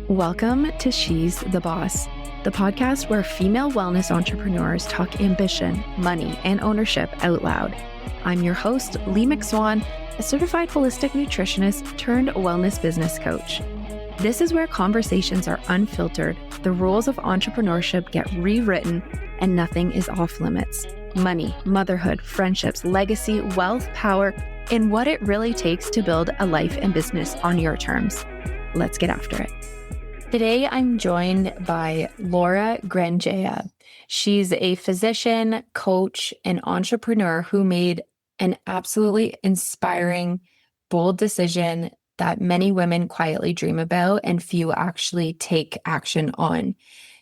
Welcome to She's the Boss, the podcast where female wellness entrepreneurs talk ambition, money, and ownership out loud. I'm your host, Lee McSwan, a certified holistic nutritionist turned wellness business coach. This is where conversations are unfiltered, the rules of entrepreneurship get rewritten, and nothing is off limits. Money, motherhood, friendships, legacy, wealth, power, and what it really takes to build a life and business on your terms. Let's get after it. Today, I'm joined by Laura Grangeia. She's a physician, coach, and entrepreneur who made an absolutely inspiring, bold decision that many women quietly dream about and few actually take action on.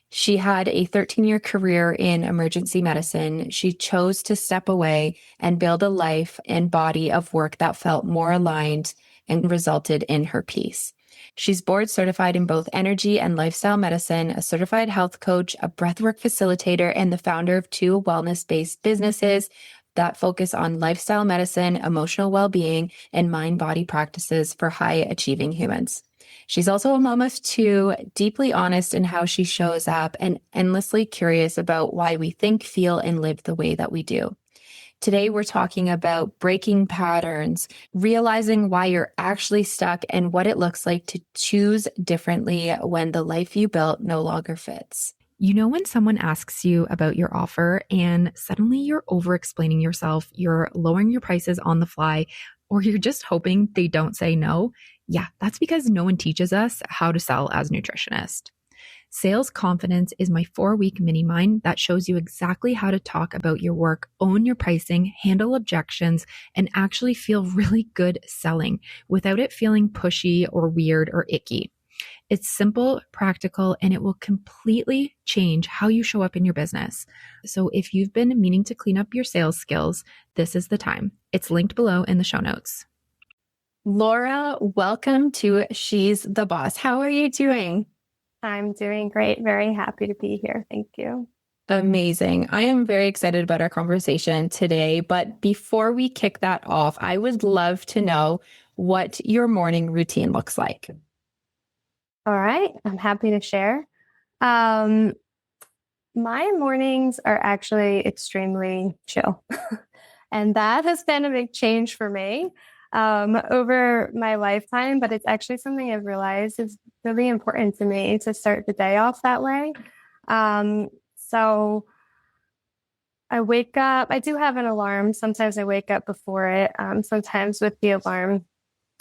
She had a 13-year career in emergency medicine. She chose to step away and build a life and body of work that felt more aligned and resulted in her peace. She's board certified in both energy and lifestyle medicine, a certified health coach, a breathwork facilitator, and the founder of two wellness-based businesses that focus on lifestyle medicine, emotional well-being, and mind-body practices for high-achieving humans. She's also a mom of two, deeply honest in how she shows up, and endlessly curious about why we think, feel, and live the way that we do. Today, we're talking about breaking patterns, realizing why you're actually stuck, and what it looks like to choose differently when the life you built no longer fits. You know, when someone asks you about your offer and suddenly you're over-explaining yourself, you're lowering your prices on the fly, or you're just hoping they don't say no? Yeah, that's because no one teaches us how to sell as nutritionists. Sales Confidence is my 4-week mini mind that shows you exactly how to talk about your work, own your pricing, handle objections, and actually feel really good selling without it feeling pushy or weird or icky. It's simple, practical, and it will completely change how you show up in your business. So if you've been meaning to clean up your sales skills, this is the time. It's linked below in the show notes. Laura, welcome to She's the Boss. How are you doing? I'm doing great. Very happy to be here. Thank you. Amazing. I am very excited about our conversation today. But before we kick that off, I would love to know what your morning routine looks like. All right. I'm happy to share. My mornings are actually extremely chill. And that has been a big change for me over my lifetime, but it's actually something I've realized is really important to me to start the day off that way. So I wake up, I do have an alarm. Sometimes I wake up before it, sometimes with the alarm,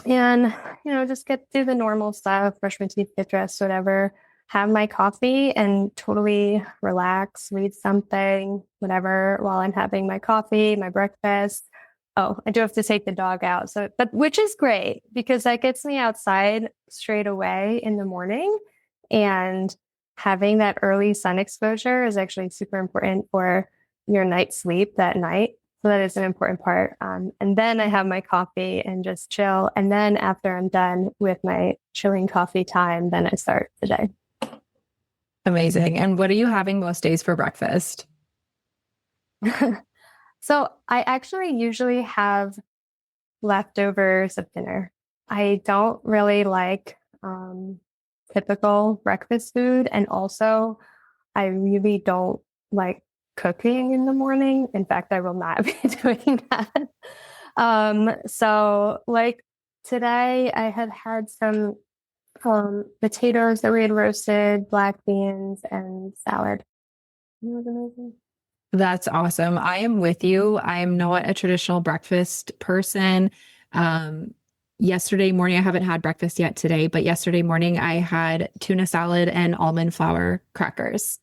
and, just get through the normal stuff, brush my teeth, get dressed, whatever, have my coffee and totally relax, read something, whatever, while I'm having my coffee, my breakfast. Oh, I do have to take the dog out. But which is great because that gets me outside straight away in the morning, and having that early sun exposure is actually super important for your night's sleep that night. So that is an important part. And then I have my coffee and just chill. And then after I'm done with my chilling coffee time, then I start the day. Amazing. And what are you having most days for breakfast? So I actually usually have leftovers of dinner. I don't really like typical breakfast food. And also, I really don't like cooking in the morning. In fact, I will not be doing that. So like today, I had some potatoes that we had roasted, black beans, and salad. It was amazing. That's awesome. I am with you. I am not a traditional breakfast person. Yesterday morning, I haven't had breakfast yet today, but yesterday morning I had tuna salad and almond flour crackers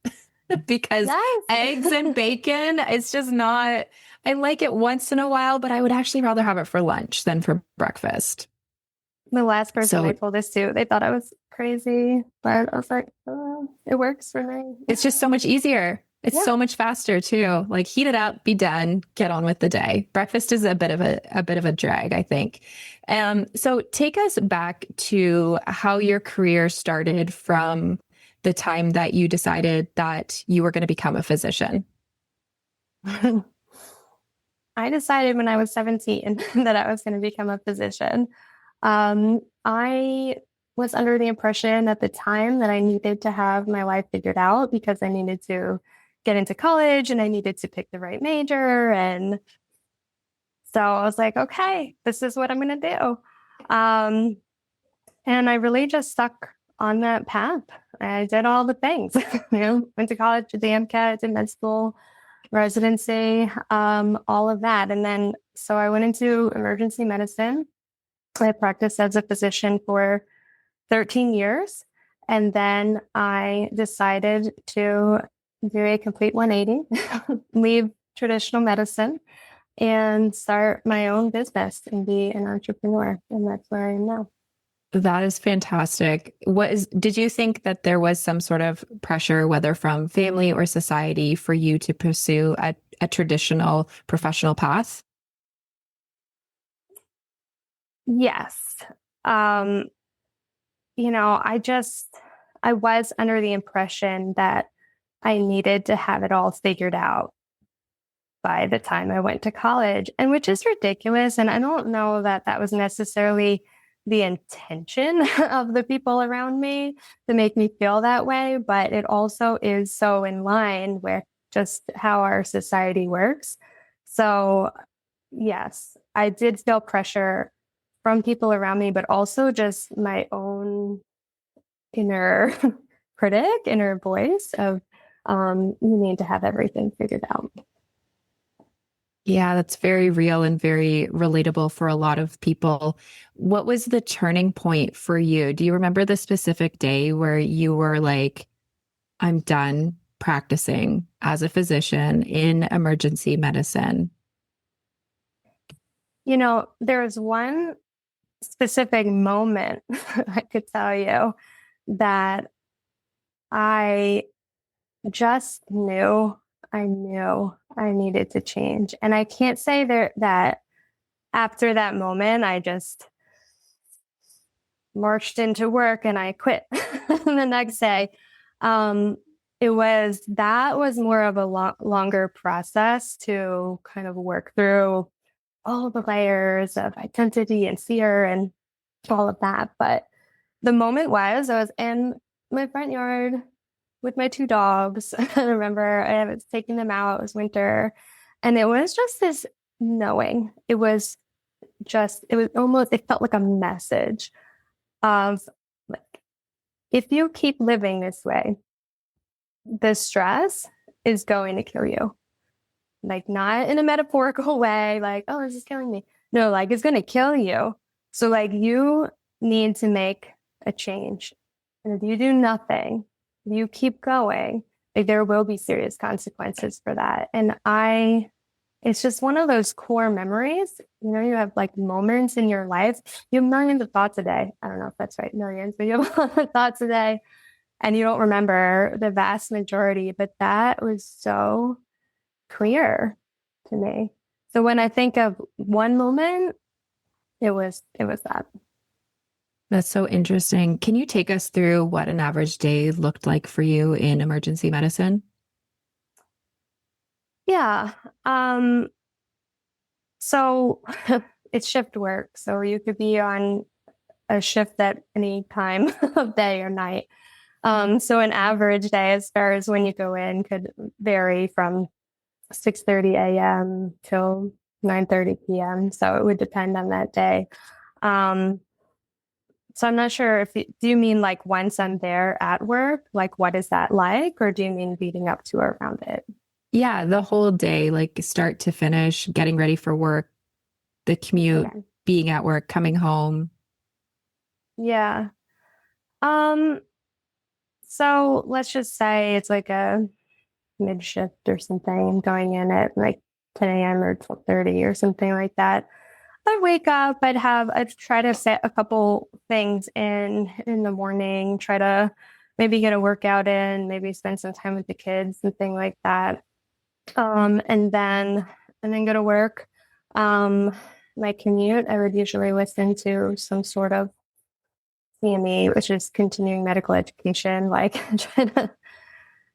because Nice. eggs and bacon, it's just not, I like it once in a while, but I would actually rather have it for lunch than for breakfast. The last person I told this to, they thought I was crazy, but I was like, oh, it works for me. It's just so much easier. It's so much faster too. Like heat it up, be done, get on with the day. Breakfast is a bit of a drag, I think. So take us back to how your career started from the time that you decided that you were going to become a physician. I decided when I was 17 that I was going to become a physician. I was under the impression at the time that I needed to have my life figured out because I needed to get into college and I needed to pick the right major. And so I was like, okay, this is what I'm going to do. And I really just stuck on that path. I did all the things, went to college, did the MCAT, did med school, residency, all of that. And then, so I went into emergency medicine. I practiced as a physician for 13 years. And then I decided to do a complete 180, leave traditional medicine and start my own business and be an entrepreneur. And that's where I am now. That is fantastic. Did you think that there was some sort of pressure, whether from family or society, for you to pursue a traditional professional path? Yes. I was under the impression that I needed to have it all figured out by the time I went to college, and which is ridiculous. And I don't know that that was necessarily the intention of the people around me to make me feel that way, but it also is so in line with just how our society works. So yes, I did feel pressure from people around me, but also just my own inner inner voice of you need to have everything figured out. Yeah, that's very real and very relatable for a lot of people. What was the turning point for you? Do you remember the specific day where you were like, I'm done practicing as a physician in emergency medicine? There was one specific moment I could tell you that I just knew I needed to change. And I can't say that after that moment, I just marched into work and I quit the next day. That was more of a longer process to kind of work through all the layers of identity and fear and all of that. But the moment I was in my front yard with my two dogs. I remember I was taking them out. It was winter. And it was just this knowing. It felt like a message of like, if you keep living this way, the stress is going to kill you. Like, not in a metaphorical way, like, oh, this is killing me. No, like, it's going to kill you. So, like, you need to make a change. And if you do nothing, you keep going, like, there will be serious consequences for that. And it's just one of those core memories. You have like moments in your life. You have millions of thoughts a day. I don't know if that's right, millions, but you have a lot of thoughts a day and you don't remember the vast majority, but that was so clear to me. So when I think of one moment, it was that. That's so interesting. Can you take us through what an average day looked like for you in emergency medicine? Yeah. So it's shift work. So you could be on a shift at any time of day or night. So an average day, as far as when you go in, could vary from 6:30 a.m. till 9:30 p.m. So it would depend on that day. So I'm not sure do you mean like once I'm there at work, like what is that like? Or do you mean leading up to or around it? Yeah, the whole day, like start to finish, getting ready for work, the commute, Okay. being at work, coming home. Yeah. So let's just say it's like a mid shift or something, going in at like 10 a.m. or 12:30 or something like that. I'd wake up, I'd try to set a couple things in the morning, try to maybe get a workout in, maybe spend some time with the kids and things like that. And then go to work. My commute, I would usually listen to some sort of CME, which is continuing medical education, like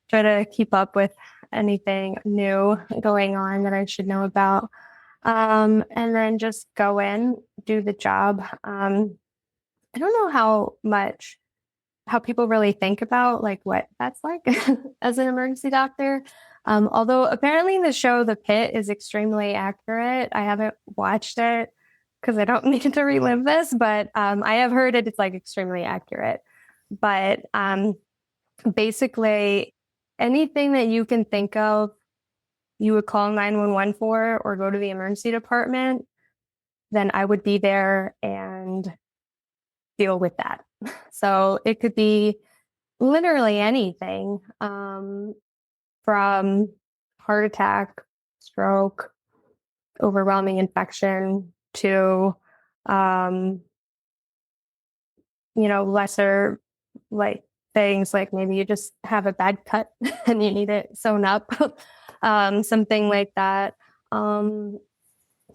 try to keep up with anything new going on that I should know about. And then just go in, do the job. I don't know how people really think about like what that's like as an emergency doctor. Although apparently the show The Pit is extremely accurate. I haven't watched it because I don't need to relive this, but I have heard it's like extremely accurate. But basically, anything that you can think of, you would call 911 for or go to the emergency department, then I would be there and deal with that. So it could be literally anything, from heart attack, stroke, overwhelming infection to, um, lesser like things like maybe you just have a bad cut and you need it sewn up, something like that. Um,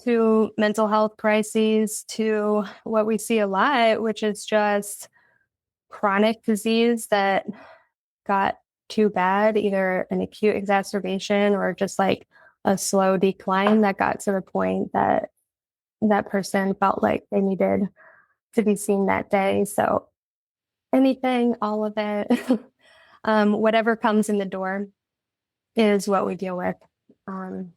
to mental health crises, to what we see a lot, which is just chronic disease that got too bad, either an acute exacerbation or just like a slow decline that got to the point that that person felt like they needed to be seen that day. So anything, all of it, whatever comes in the door is what we deal with. Um,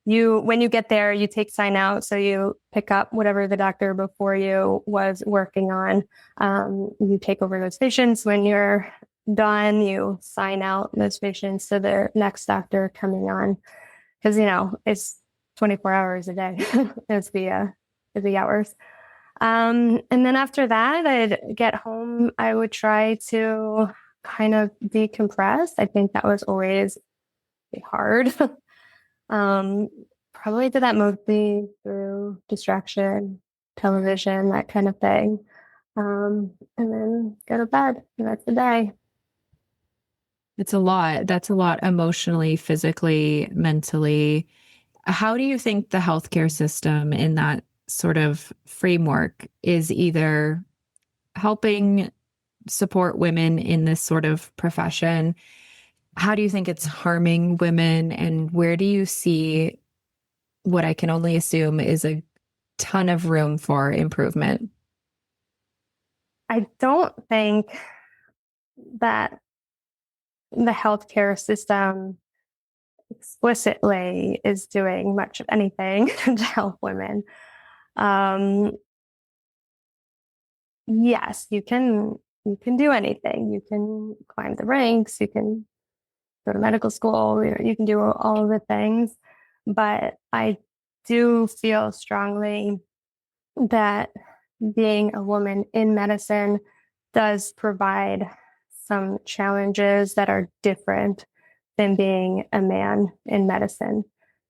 when you get there, you take sign out. So you pick up whatever the doctor before you was working on. You take over those patients. When you're done, you sign out those patients to the next doctor coming on. Because, it's 24 hours a day is the hours. And then after that, I'd get home. I would try to kind of decompress. I think that was always hard. Um, Probably did that mostly through distraction, television, that kind of thing. And then go to bed. And that's the day. It's a lot. That's a lot emotionally, physically, mentally. How do you think the healthcare system in that sort of framework is either helping support women in this sort of profession? How do you think it's harming women? And where do you see what I can only assume is a ton of room for improvement? I don't think that the healthcare system explicitly is doing much of anything to help women. Um, yes, you can do anything. You can climb the ranks. You can go to medical school. You can do all of the things, but I do feel strongly that being a woman in medicine does provide some challenges that are different than being a man in medicine.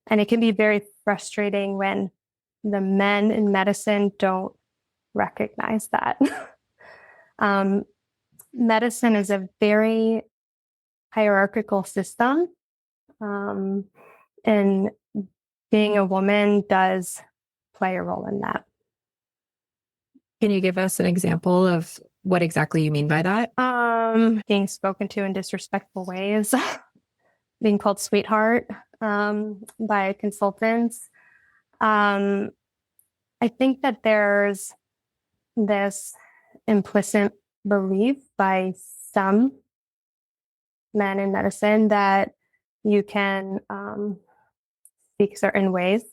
And it can be very frustrating when the men in medicine don't recognize that. um, Medicine is a very hierarchical system. Um, and being a woman does play a role in that. Can you give us an example of what exactly you mean by that? Being spoken to in disrespectful ways, being called sweetheart, by consultants. I think that there's this implicit belief by some men in medicine that you can speak certain ways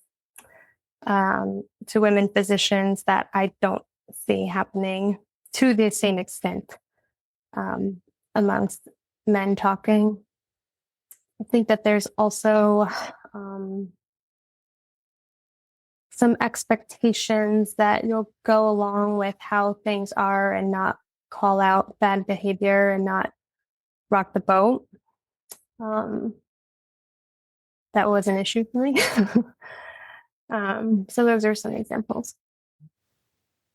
to women physicians that I don't see happening to the same extent amongst men talking. I think that there's also some expectations that you'll go along with how things are and not call out bad behavior and not rock the boat. That was an issue for me. So those are some examples.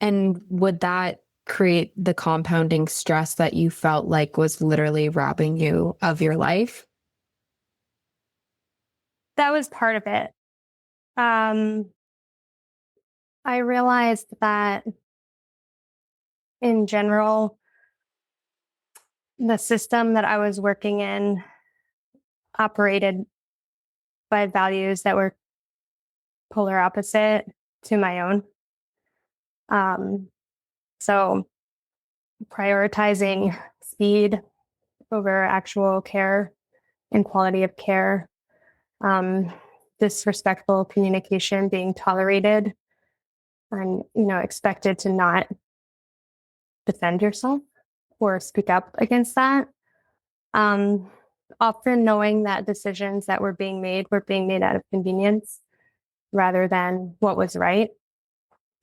And would that create the compounding stress that you felt like was literally robbing you of your life? That was part of it. I realized that in general, the system that I was working in operated by values that were polar opposite to my own. So prioritizing speed over actual care and quality of care, disrespectful communication being tolerated and, expected to not defend yourself or speak up against that. Often knowing that decisions that were being made out of convenience rather than what was right.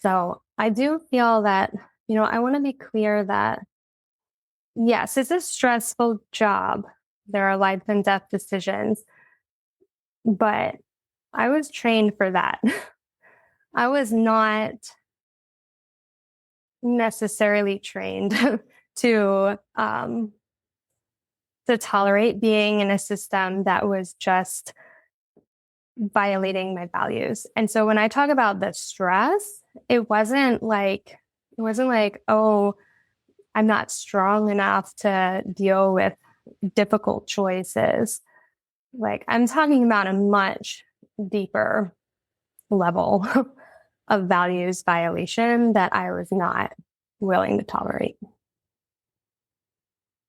So I do feel that, I want to be clear that yes, it's a stressful job. There are life and death decisions, but I was trained for that. I was not necessarily trained to tolerate being in a system that was just violating my values. And so when I talk about the stress, it wasn't like, oh, I'm not strong enough to deal with difficult choices. Like, I'm talking about a much deeper level of values violation that I was not willing to tolerate.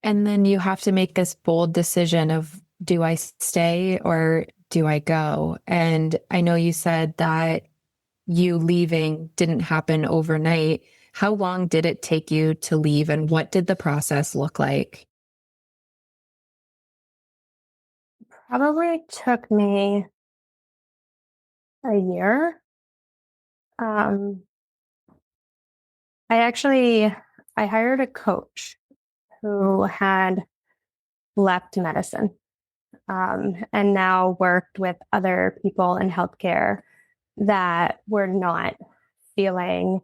And then you have to make this bold decision of, do I stay or do I go? And I know you said that you leaving didn't happen overnight. How long did it take you to leave, and what did the process look like? Probably took me a year. I hired a coach who had left medicine, and now worked with other people in healthcare that were not feeling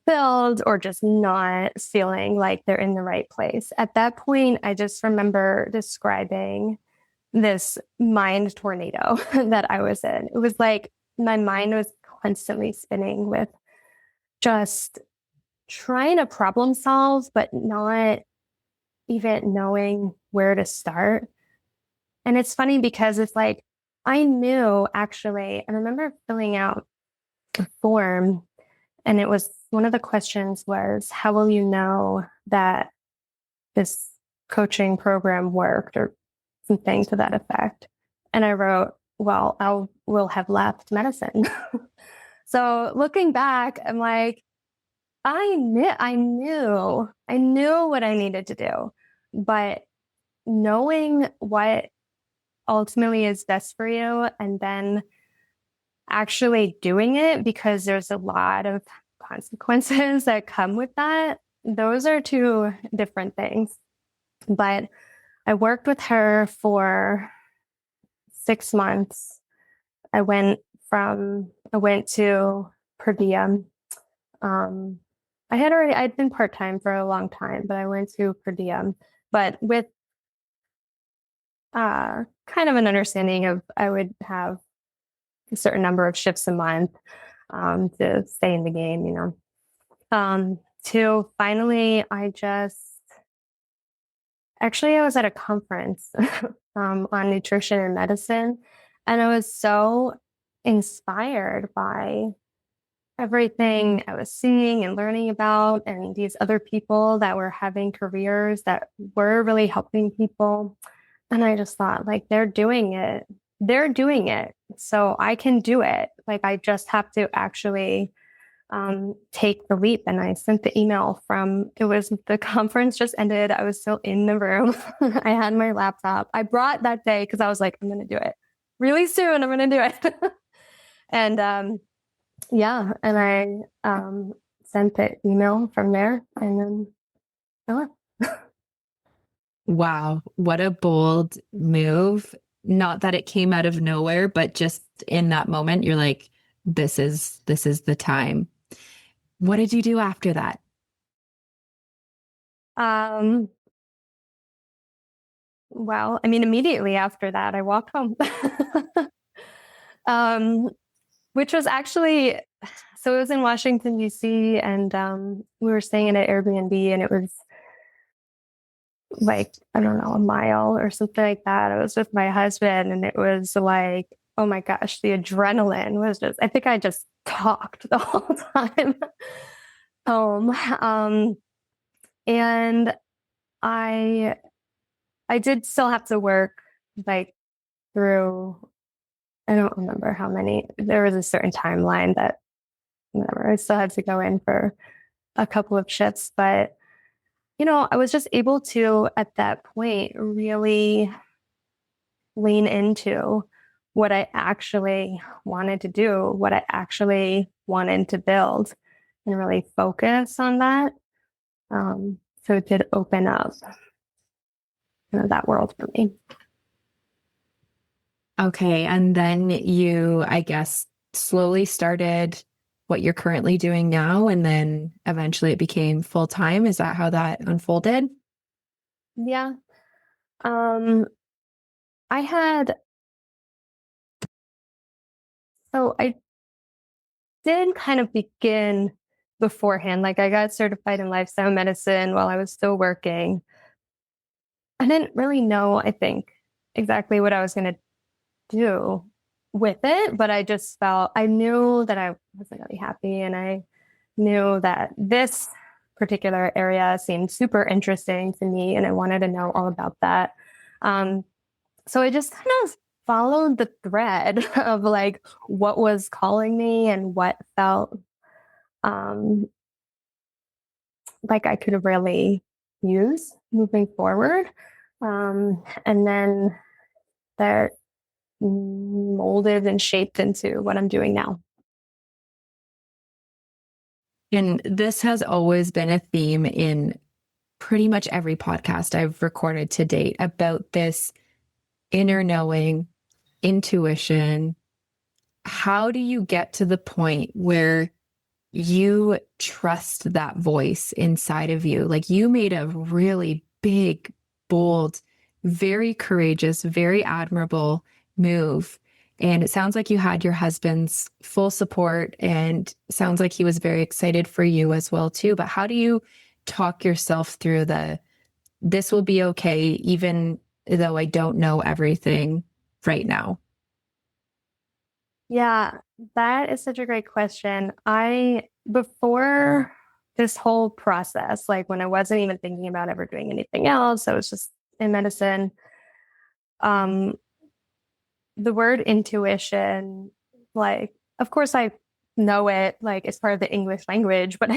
filled or just not feeling like they're in the right place. At that point, I just remember describing this mind tornado that I was in. It was like my mind was constantly spinning with just trying to problem solve, but not even knowing where to start. And it's funny because it's like, I knew actually, I remember filling out a form, and it was one of the questions was, how will you know that this coaching program worked, or something to that effect? And I wrote, well, I will have left medicine. So looking back, I'm like, I knew what I needed to do, but knowing what ultimately is best for you and then actually doing it, because there's a lot of consequences that come with that. Those are two different things. But I worked with her for 6 months. I went to per diem. I'd been part-time for a long time, but I went to per diem, but with kind of an understanding of I would have a certain number of shifts a month to stay in the game, to finally, I was at a conference on nutrition and medicine, and I was so inspired by everything I was seeing and learning about, and these other people that were having careers that were really helping people. And I just thought, like, they're doing it. So I can do it. Like, I just have to actually take the leap. And I sent the email the conference just ended. I was still in the room. I had my laptop. I brought that day because I was like, I'm going to do it really soon. I'm going to do it. And and I sent the email from there, and then I left. Wow, what a bold move. Not that it came out of nowhere, but just in that moment, you're like, this is the time. What did you do after that? Well, I mean, immediately after that, I walked home. Which was actually, so it was in Washington, D.C., and we were staying in an Airbnb, and it was like, I don't know, a mile or something like that. I was with my husband, and it was like, oh my gosh, the adrenaline was just, I think I just talked the whole time home. And I I did still have to work like through, I don't remember how many, there was a certain timeline that whatever, I still had to go in for a couple of shifts, but I was just able to at that point really lean into what I actually wanted to do, what I actually wanted to build, and really focus on that. So it did open up that world for me. Okay. And then you, I guess, slowly started what you're currently doing now. And then eventually it became full time. Is that how that unfolded? Yeah. Um, I had, so I did kind of begin beforehand. Like I got certified in lifestyle medicine while I was still working. I didn't really know, I think, exactly what I was going to do with it, but I just felt, I knew that I wasn't really happy, and I knew that this particular area seemed super interesting to me and I wanted to know all about that. Um, so I just kind of followed the thread of like what was calling me and what felt um, like I could really use moving forward. And then that molded and shaped into what I'm doing now. And this has always been a theme in pretty much every podcast I've recorded to date about this inner knowing, intuition. How do you get to the point where you trust that voice inside of you? Like you made a really big, bold, very courageous, very admirable move. And it sounds like you had your husband's full support, and sounds like he was very excited for you as well too. But how do you talk yourself through this will be okay, even though I don't know everything right now? Yeah, that is such a great question. Before this whole process, like when I wasn't even thinking about ever doing anything else, I was just in medicine. Um, the word intuition, like, of course, I know it, like, it's part of the English language, but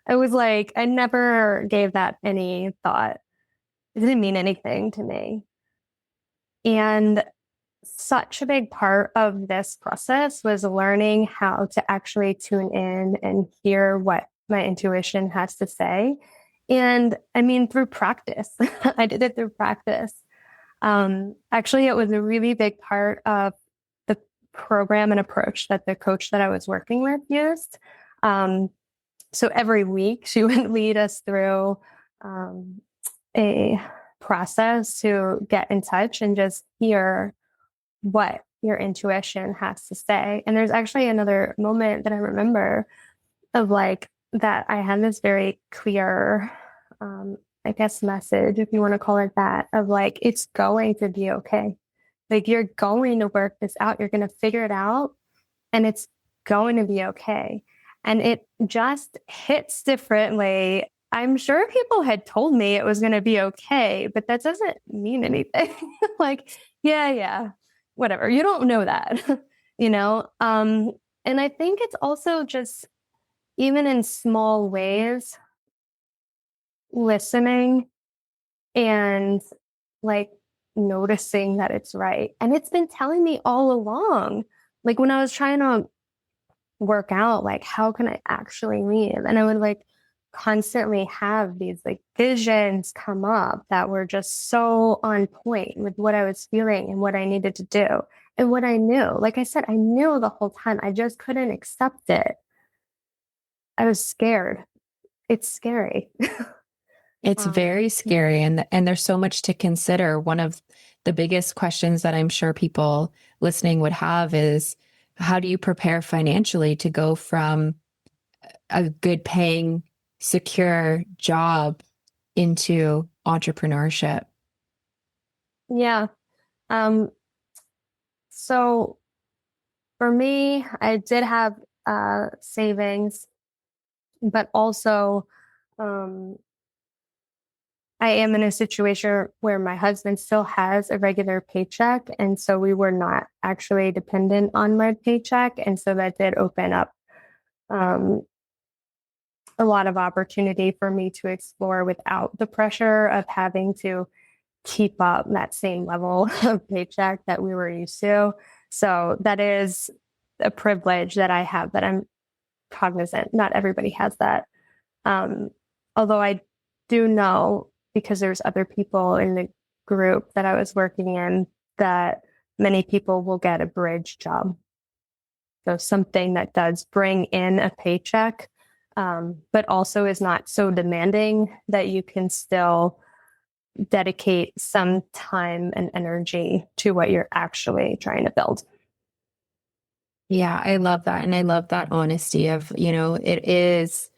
I was like, I never gave that any thought. It didn't mean anything to me. And such a big part of this process was learning how to actually tune in and hear what my intuition has to say. And I mean, through practice, I did it through practice. Actually, it was a really big part of the program and approach that the coach that I was working with used. Um, so every week, she would lead us through um, a process to get in touch and just hear what your intuition has to say. And there's actually another moment that I remember of like that I had this very clear, I guess, message, if you want to call it that, of like, it's going to be okay. Like, you're going to work this out, you're going to figure it out, and it's going to be okay. And it just hits differently. I'm sure people had told me it was going to be okay, but that doesn't mean anything. Like, yeah, whatever. You don't know that, you know? And I think it's also just, even in small ways, listening and like noticing that it's right. And it's been telling me all along. Like when I was trying to work out, like, how can I actually leave? And I would like constantly have these like visions come up that were just so on point with what I was feeling and what I needed to do and what I knew. Like I said, I knew the whole time. I just couldn't accept it. I was scared. It's scary. It's um, very scary, and there's so much to consider. One of the biggest questions that I'm sure people listening would have is how do you prepare financially to go from a good paying, secure job into entrepreneurship? yeah. Um, so for me, I did have savings, but also um, I am in a situation where my husband still has a regular paycheck. And so we were not actually dependent on my paycheck. And so that did open up um, a lot of opportunity for me to explore without the pressure of having to keep up that same level of paycheck that we were used to. So that is a privilege that I have that I'm cognizant. Not everybody has that. Um, Although I do know, because there's other people in the group that I was working in, that many people will get a bridge job. So something that does bring in a paycheck, but also is not so demanding that you can still dedicate some time and energy to what you're actually trying to build. Yeah, I love that. And I love that honesty of, it is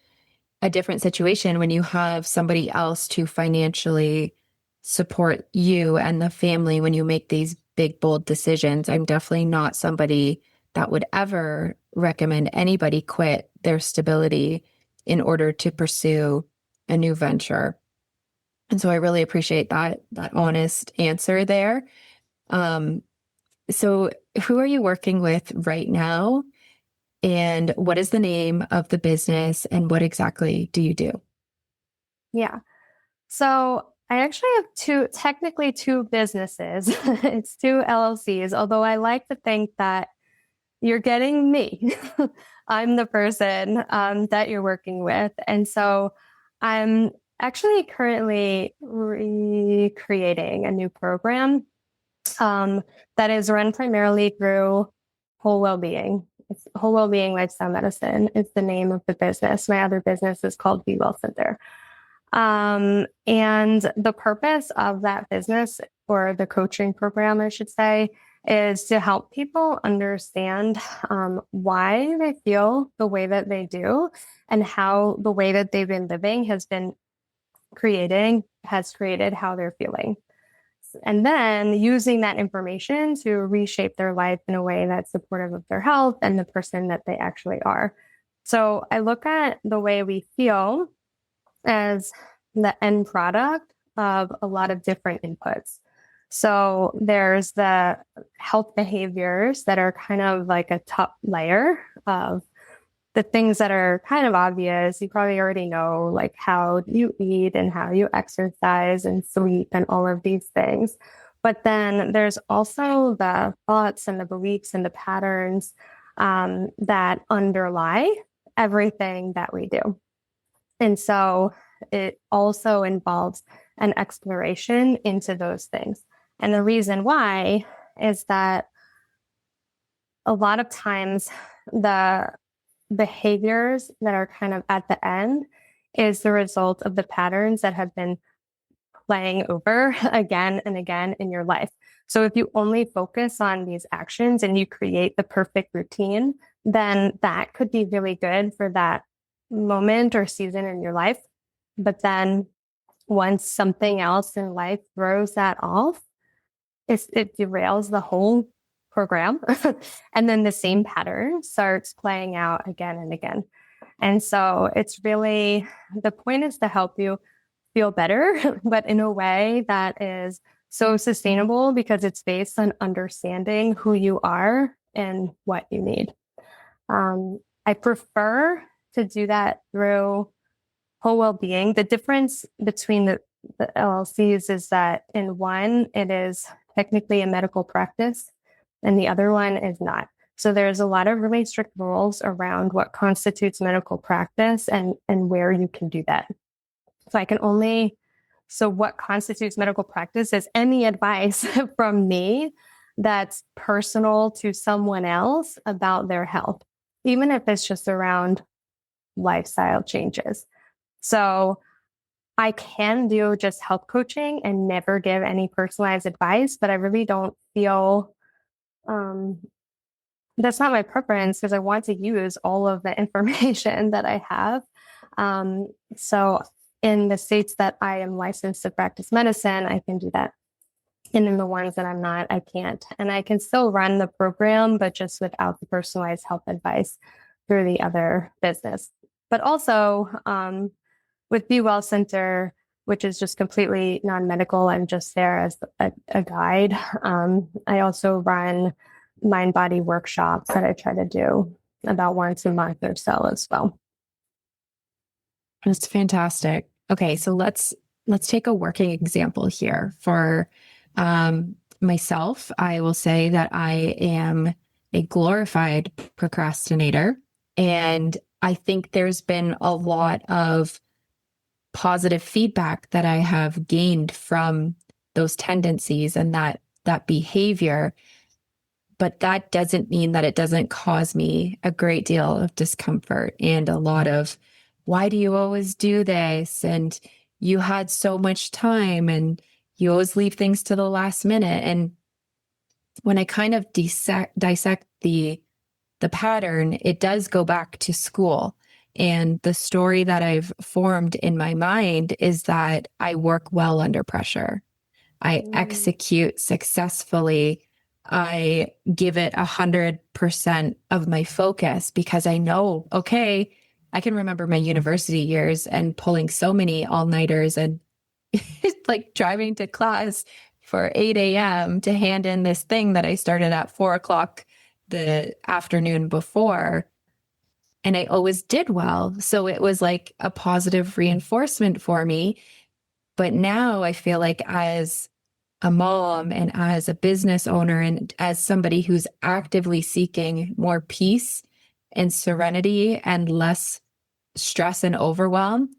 a different situation when you have somebody else to financially support you and the family when you make these big, bold decisions. I'm definitely not somebody that would ever recommend anybody quit their stability in order to pursue a new venture. And so I really appreciate that honest answer there. Um, so who are you working with right now? And what is the name of the business and what exactly do you do? Yeah. So I actually have technically two businesses. It's two LLCs, although I like to think that you're getting me. I'm the person that you're working with. And so I'm actually currently recreating a new program that is run primarily through whole well-being. It's whole well-being lifestyle medicine is the name of the business. My other business is called Be Well Center. And the purpose of that business, or the coaching program, I should say, is to help people understand why they feel the way that they do and how the way that they've been living has created how they're feeling. And then using that information to reshape their life in a way that's supportive of their health and the person that they actually are. So I look at the way we feel as the end product of a lot of different inputs. So there's the health behaviors that are kind of like a top layer of the things that are kind of obvious. You probably already know, like how you eat and how you exercise and sleep and all of these things. But then there's also the thoughts and the beliefs and the patterns that underlie everything that we do. And so it also involves an exploration into those things. And the reason why is that a lot of times the behaviors that are kind of at the end is the result of the patterns that have been playing over again and again in your life. So if you only focus on these actions and you create the perfect routine, then that could be really good for that moment or season in your life. But then once something else in life throws that off, it derails the whole program. And then the same pattern starts playing out again and again. And so it's really, the point is to help you feel better, but in a way that is so sustainable because it's based on understanding who you are and what you need. I prefer to do that through whole well-being. The difference between the LLCs is that in one, it is technically a medical practice, and the other one is not. So there's a lot of really strict rules around what constitutes medical practice and where you can do that. So what constitutes medical practice is any advice from me that's personal to someone else about their health, even if it's just around lifestyle changes. So I can do just health coaching and never give any personalized advice, but I really don't feel that's not my preference because I want to use all of the information that I have. So in the states that I am licensed to practice medicine, I can do that. And in the ones that I'm not, I can't. And I can still run the program, but just without the personalized health advice through the other business. But also with Be Well Center, which is just completely non-medical. I'm just there as a guide. I also run mind body workshops that I try to do about once a month or so as well. That's fantastic. Okay, so let's take a working example here. For myself, I will say that I am a glorified procrastinator, and I think there's been a lot of positive feedback that I have gained from those tendencies and that behavior. But that doesn't mean that it doesn't cause me a great deal of discomfort and a lot of, why do you always do this? And you had so much time and you always leave things to the last minute. And when I kind of dissect the pattern, it does go back to school. And the story that I've formed in my mind is that I work well under pressure. I execute successfully. I give it 100% of my focus because I know, okay, I can remember my university years and pulling so many all-nighters and like driving to class for 8 a.m. to hand in this thing that I started at 4 o'clock the afternoon before. And I always did well. So it was like a positive reinforcement for me. But now I feel like as a mom and as a business owner and as somebody who's actively seeking more peace and serenity and less stress and overwhelm,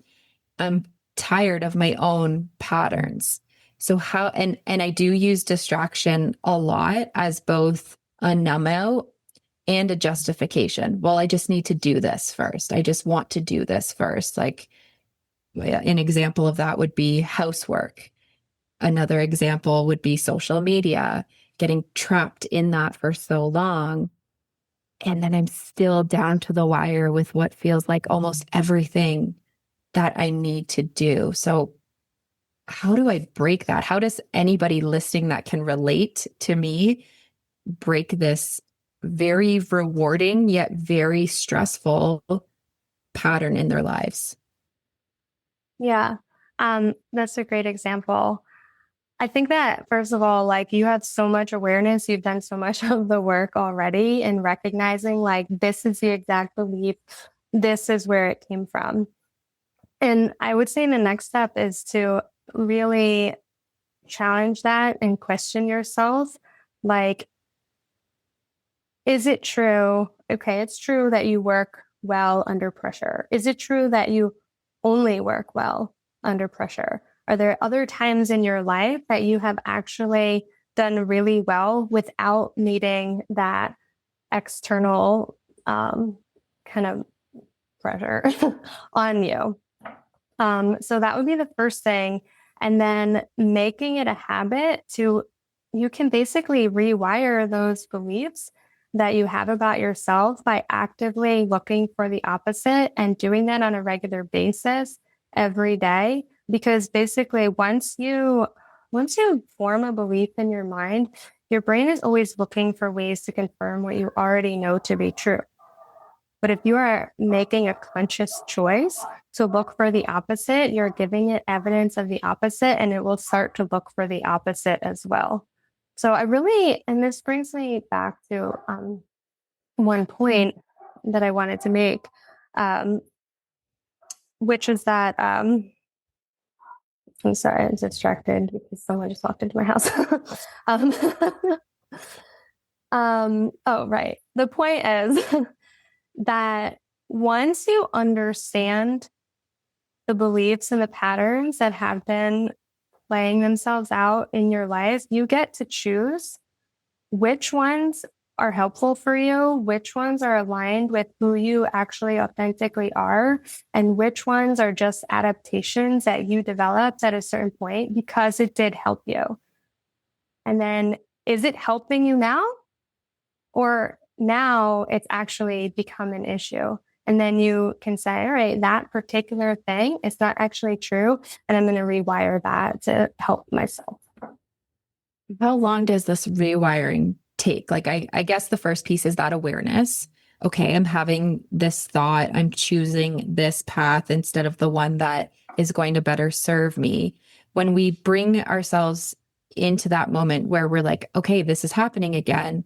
I'm tired of my own patterns. So how, and I do use distraction a lot as both a numb out and a justification. Well, I just need to do this first. I just want to do this first. Like an example of that would be housework. Another example would be social media, getting trapped in that for so long. And then I'm still down to the wire with what feels like almost everything that I need to do. So how do I break that? How does anybody listening that can relate to me break this very rewarding yet very stressful pattern in their lives? Yeah, that's a great example. I think that, first of all, like you have so much awareness, you've done so much of the work already in recognizing like this is the exact belief, this is where it came from. And I would say the next step is to really challenge that and question yourself. Like, is it true? Okay, it's true that you work well under pressure. Is it true that you only work well under pressure? Are there other times in your life that you have actually done really well without needing that external kind of pressure on you? So that would be the first thing. And then making it a habit you can basically rewire those beliefs that you have about yourself by actively looking for the opposite and doing that on a regular basis every day. Because basically once you form a belief in your mind, your brain is always looking for ways to confirm what you already know to be true. But if you are making a conscious choice to look for the opposite, you're giving it evidence of the opposite, and it will start to look for the opposite as well. So and this brings me back to one point that I wanted to make, which is that, I'm sorry, I was distracted because someone just walked into my house. Oh, right. The point is that once you understand the beliefs and the patterns that have been playing themselves out in your life, you get to choose which ones are helpful for you, which ones are aligned with who you actually authentically are, and which ones are just adaptations that you developed at a certain point because it did help you. And then, is it helping you now? Or now it's actually become an issue? And then you can say, all right, that particular thing is not actually true, and I'm going to rewire that to help myself. How long does this rewiring take? Like, I guess the first piece is that awareness. Okay, I'm having this thought. I'm choosing this path instead of the one that is going to better serve me. When we bring ourselves into that moment where we're like, okay, this is happening again,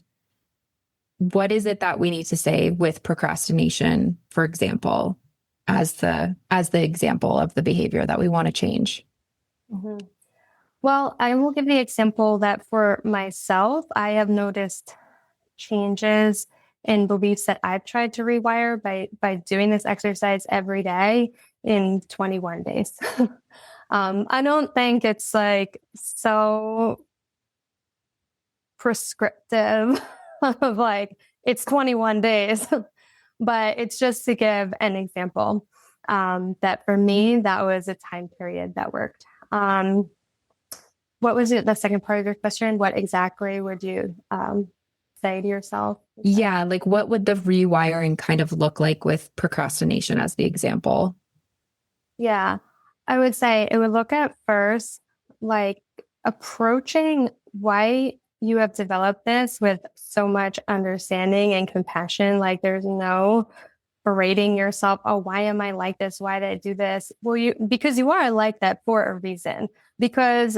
what is it that we need to say with procrastination, for example, as the example of the behavior that we want to change? Mm-hmm. Well, I will give the example that for myself, I have noticed changes in beliefs that I've tried to rewire by doing this exercise every day in 21 days. I don't think it's like so prescriptive of like it's 21 days, but it's just to give an example that for me, that was a time period that worked. What was it? The second part of your question? What exactly would you say to yourself? Yeah, like what would the rewiring kind of look like with procrastination as the example? Yeah, I would say it would look at first like approaching why you have developed this with so much understanding and compassion. Like there's no berating yourself. Oh, why am I like this? Why did I do this? Well, because you are like that for a reason, because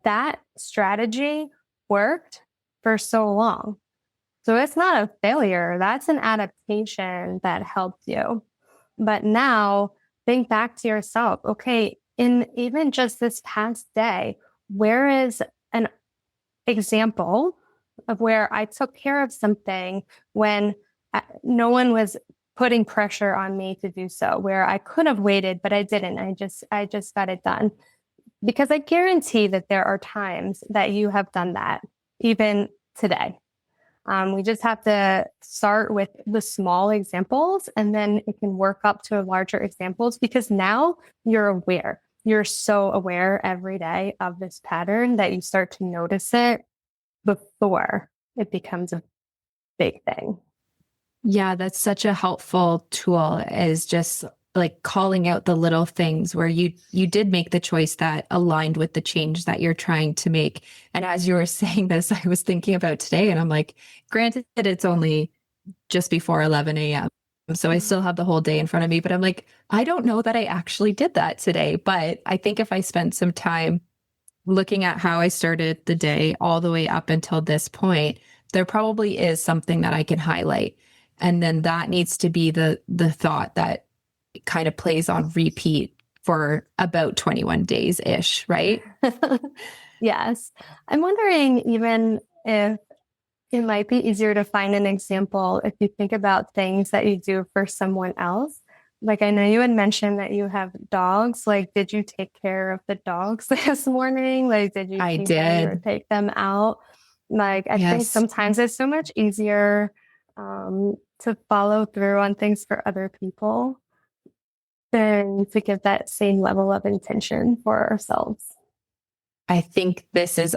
that strategy worked for so long. So it's not a failure. That's an adaptation that helped you. But now think back to yourself. Okay, in even just this past day, where is an example of where I took care of something when no one was putting pressure on me to do so, where I could have waited, but I didn't. I just got it done. Because I guarantee that there are times that you have done that, even today. We just have to start with the small examples and then it can work up to larger examples because now you're aware. You're so aware every day of this pattern that you start to notice it before it becomes a big thing. Yeah, that's such a helpful tool, is just like calling out the little things where you did make the choice that aligned with the change that you're trying to make. And as you were saying this, I was thinking about today and I'm like, granted, it's only just before 11 a.m. So I still have the whole day in front of me, but I'm like, I don't know that I actually did that today. But I think if I spent some time looking at how I started the day all the way up until this point, there probably is something that I can highlight. And then that needs to be the thought that kind of plays on repeat for about 21 days ish, right? Yes. I'm wondering even if it might be easier to find an example if you think about things that you do for someone else. Like I know you had mentioned that you have dogs. Like, did you take care of the dogs this morning? Like, did you I feed them or did. take them out? Like, I think Yes. sometimes it's so much easier to follow through on things for other people than to give that same level of intention for ourselves. I think this is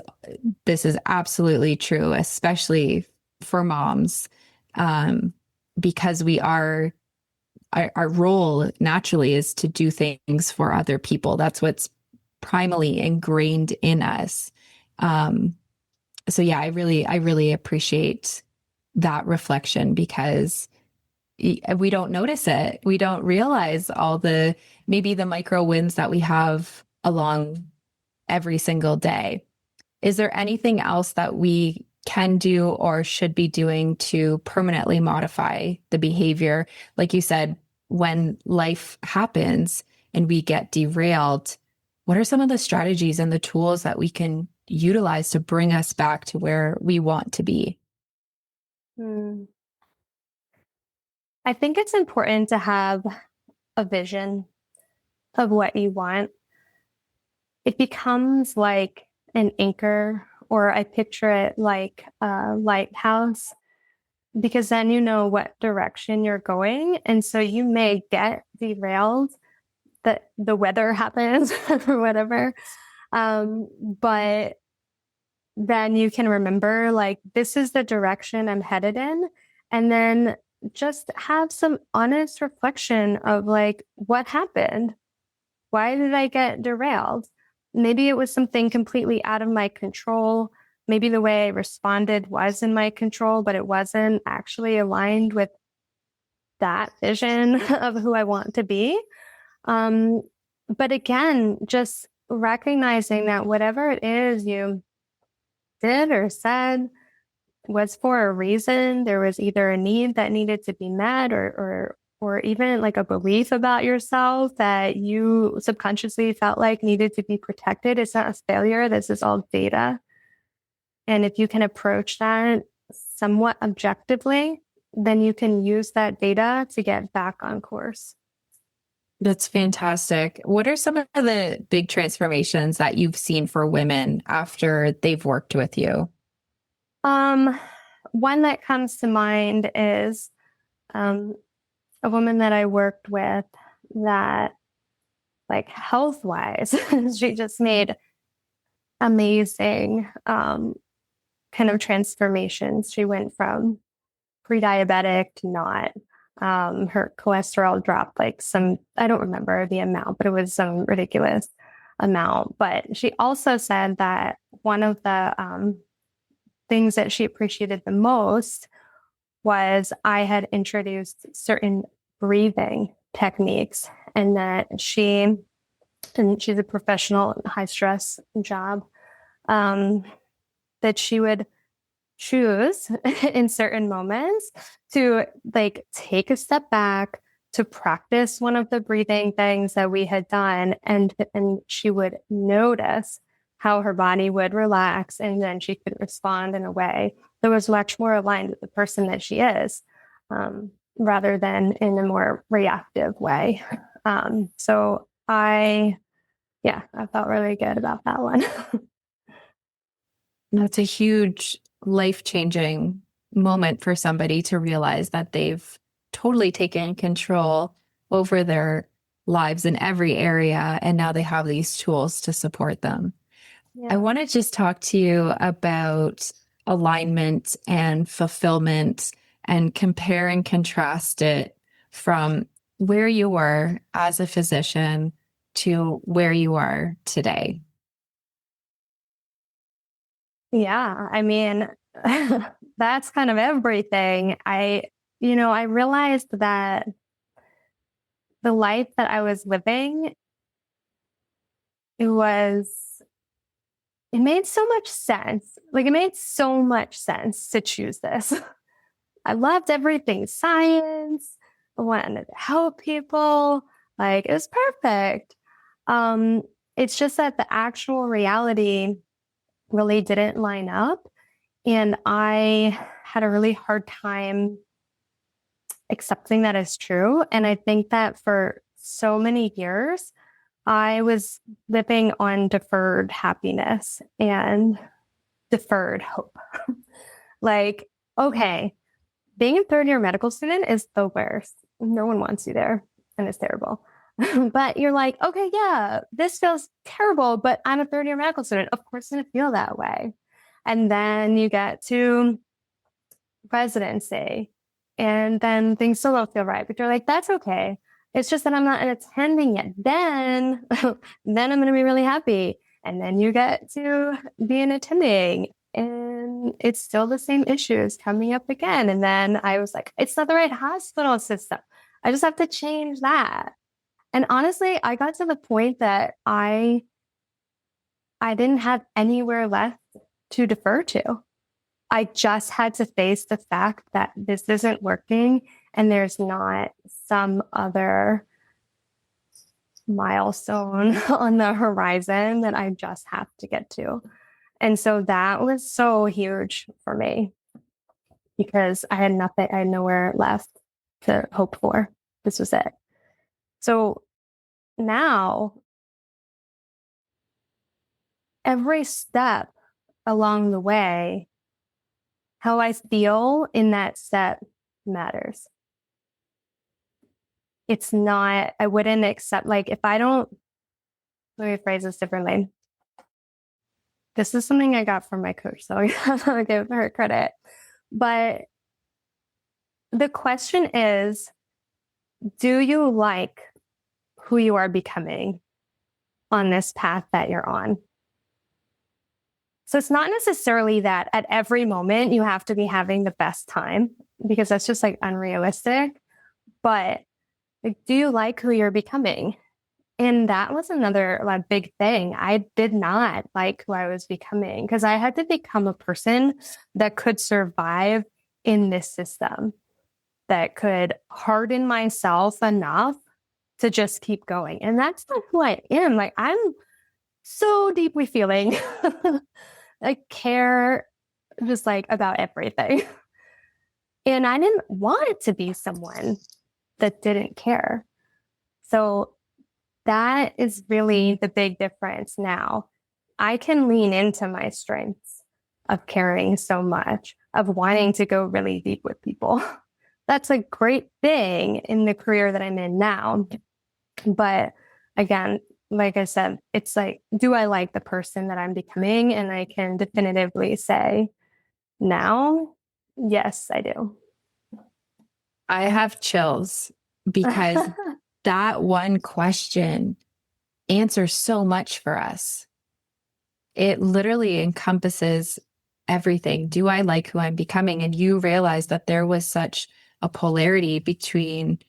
absolutely true, especially for moms, because we are our role naturally is to do things for other people. That's what's primally ingrained in us. So yeah, I really appreciate that reflection because we don't notice it. We don't realize all the maybe the micro wins that we have along every single day. Is there anything else that we can do or should be doing to permanently modify the behavior? Like you said, when life happens and we get derailed, what are some of the strategies and the tools that we can utilize to bring us back to where we want to be? Hmm. I think it's important to have a vision of what you want. It becomes like an anchor, or I picture it like a lighthouse, because then you know what direction you're going. And so you may get derailed, that the weather happens or whatever. But then you can remember, like, this is the direction I'm headed in. And then just have some honest reflection of like, what happened? Why did I get derailed? Maybe it was something completely out of my control. Maybe the way I responded was in my control, but it wasn't actually aligned with that vision of who I want to be. Um, But again, just recognizing that whatever it is you did or said was for a reason. There was either a need that needed to be met or even like a belief about yourself that you subconsciously felt like needed to be protected. It's not a failure. This is all data. And if you can approach that somewhat objectively, then you can use that data to get back on course. That's fantastic. What are some of the big transformations that you've seen for women after they've worked with you? One that comes to mind is a woman that I worked with that, like, health-wise, she just made amazing kind of transformations. She went from pre-diabetic to not. Her cholesterol dropped like I don't remember the amount, but it was some ridiculous amount. But she also said that one of the things that she appreciated the most was I had introduced certain breathing techniques, and that she's a professional in a high stress job, that she would choose in certain moments to like take a step back to practice one of the breathing things that we had done, and she would notice how her body would relax, and then she could respond in a way that was much more aligned with the person that she is, rather than in a more reactive way. So I felt really good about that one. That's a huge life-changing moment for somebody to realize that they've totally taken control over their lives in every area, and now they have these tools to support them. Yeah. I want to just talk to you about alignment and fulfillment and compare and contrast it from where you were as a physician to where you are today. Yeah, I mean, that's kind of everything. I realized that the life that I was living, it made so much sense. Like, it made so much sense to choose this. I loved everything science. I wanted to help people. Like, it was perfect. It's just that the actual reality really didn't line up. And I had a really hard time accepting that as true. And I think that for so many years, I was living on deferred happiness and deferred hope. Like, okay, being a third year medical student is the worst. No one wants you there, and it's terrible. But you're like, okay, yeah, this feels terrible, but I'm a third year medical student. Of course, it's going to feel that way. And then you get to residency, and then things still don't feel right, but you're like, that's okay. It's just that I'm not attending yet. Then I'm going to be really happy. And then you get to be an attending, and it's still the same issues coming up again. And then I was like, it's not the right hospital system. I just have to change that. And honestly, I got to the point that I didn't have anywhere left to defer to. I just had to face the fact that this isn't working, and there's not some other milestone on the horizon that I just have to get to. And so that was so huge for me, because I had nowhere left to hope for. This was it. So now, every step along the way, how I feel in that step matters. It's not, I wouldn't accept, like, if I don't, let me phrase this differently. This is something I got from my coach, so I'll give her credit. But the question is, do you like who you are becoming on this path that you're on? So it's not necessarily that at every moment you have to be having the best time, because that's just like unrealistic. But like, do you like who you're becoming? And that was another big thing. I did not like who I was becoming because I had to become a person that could survive in this system, that could harden myself enough to just keep going. And that's not who I am. Like, I'm so deeply feeling. I care just about everything. And I didn't want to be someone that didn't care. So that is really the big difference now. I can lean into my strengths of caring so much, of wanting to go really deep with people. That's a great thing in the career that I'm in now. But again, like I said, it's do I like the person that I'm becoming? And I can definitively say now, yes, I do. I have chills because that one question answers so much for us. It literally encompasses everything. Do I like who I'm becoming? And you realize that there was such a polarity between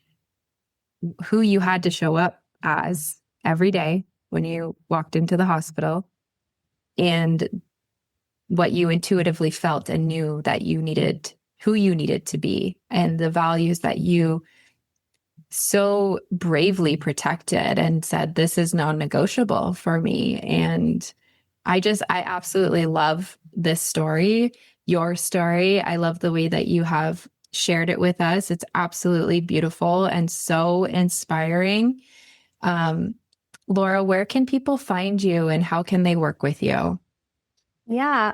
who you had to show up as every day when you walked into the hospital and what you intuitively felt and knew that you needed, who you needed to be, and the values that you so bravely protected and said, this is non-negotiable for me. And I absolutely love this story, your story. I love the way that you have shared it with us. It's absolutely beautiful and so inspiring. Laura, where can people find you and how can they work with you? Yeah.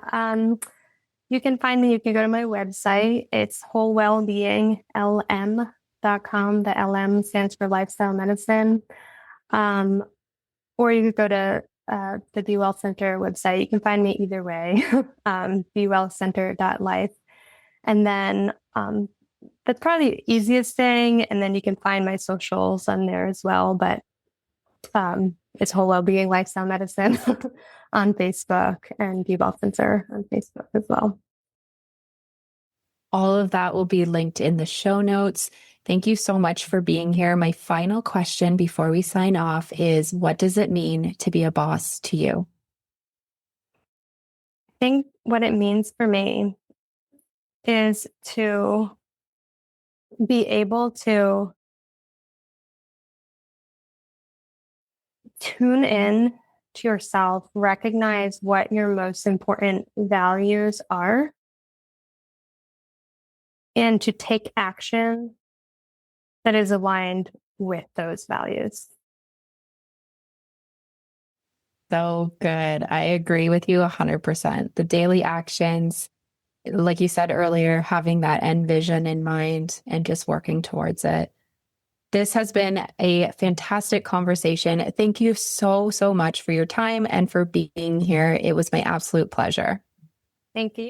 You can find me, you can go to my website. It's wholewellbeinglm.com. The LM stands for lifestyle medicine. Or you could go to the Be Well Center website. You can find me either way, bewellcenter.life. And then that's probably the easiest thing. And then you can find my socials on there as well. But it's Whole Wellbeing Lifestyle Medicine on Facebook and Be Well Center on Facebook as well. All of that will be linked in the show notes. Thank you so much for being here. My final question before we sign off is, what does it mean to be a boss to you? I think what it means for me is to be able to tune in to yourself, recognize what your most important values are, and to take action that is aligned with those values. So good. I agree with you 100%. The daily actions, like you said earlier, having that end vision in mind and just working towards it. This has been a fantastic conversation. Thank you so, so much for your time and for being here. It was my absolute pleasure. Thank you.